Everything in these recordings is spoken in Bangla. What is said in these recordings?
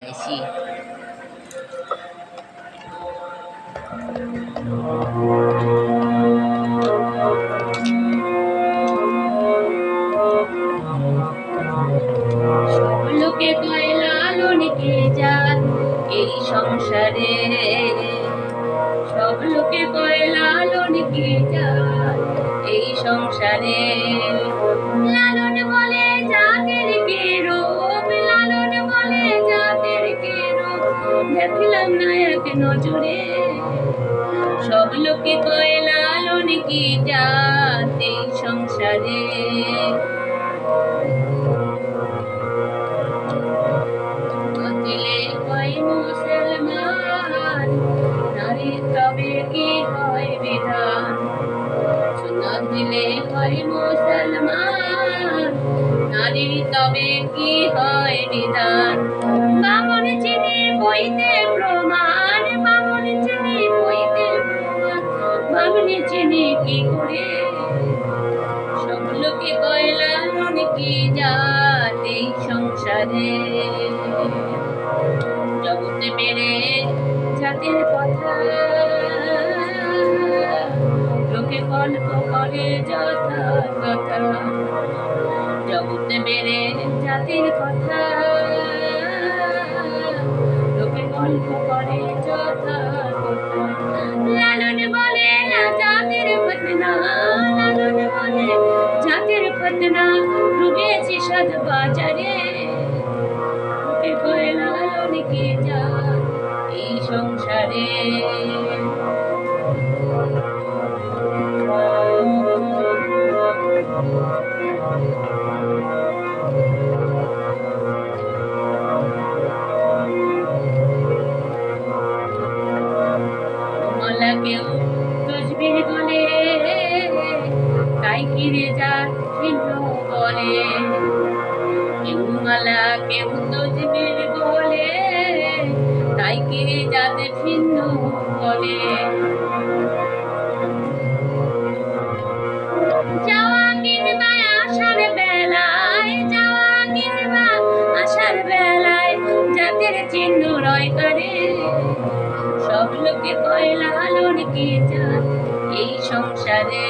বেশি সব লোকে কয় লালন কে জাত এই সংসারে, সব লোকে কয় লালন কে জাত এই সংসারে। লালন বলে জাতের কে রূপ, লালন বলে জাতের কে রূপ, দেখলাম না এক নজরে। সব লোকে কয় লালন কি জাত এই সংসারে। দিলে কয় মুসলমান, নারী তবে কি হয় বিধান। সুন্নাত দিলে কয় মুসলমান, নারী তবে কি হয় বিধান। বামন চিনি বইতে প্রমাণ, বামন চিনি বইতে প্রমাণ, বামনি চিনি কি করে। সব লোকে কয় লালন কি জাত এই সংসারে। জগতে বেড়ে জাতের কথা লোকে গল্প করে যথা কথা। জগতে বেড়ে জাতির কথা লোকে গল্প করে যথা কথা। লালন বলে না জাতির ফতনা, লালন বলে জাতির ফতনা, ডুবেছে সাত বাজারে। লোকে কয় লালন কে জাত এই সংসারে। মালা কেউ তসবিহ বলে, তাই কিরে জাত ভিন্ন বলে। কেউ মালা কেউ তসবিহ বলে, তাই কিরে জাত ভিন্ন বলে। যাওয়া কিংবা আসার বেলায়, যাওয়া কিংবা আসার বেলায় জাতের চিহ্ন রয় করে। সব লোকে কয় লালন কে জাত এই সংসারে।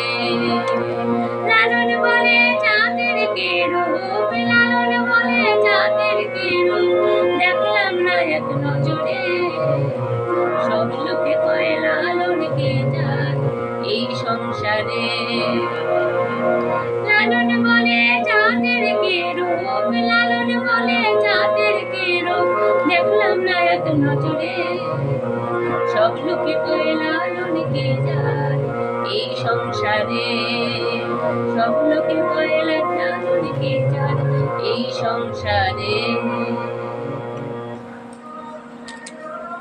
লালন বলে জাতের কে রূপ, লালন বলে জাতের কে রূপ, দেখলাম না এক নজরে। সব লোকে কয় লালন কে জাত এই সংসারে। লালন বলে জাতের কে রূপ, লালন বলে জাতের কে রূপ, দেখলাম না এক নজরে। সব লোকে কয় লালন কে জাত এই সংসারে। সব লোকে কয় লালন কে জাত এই সংসারে।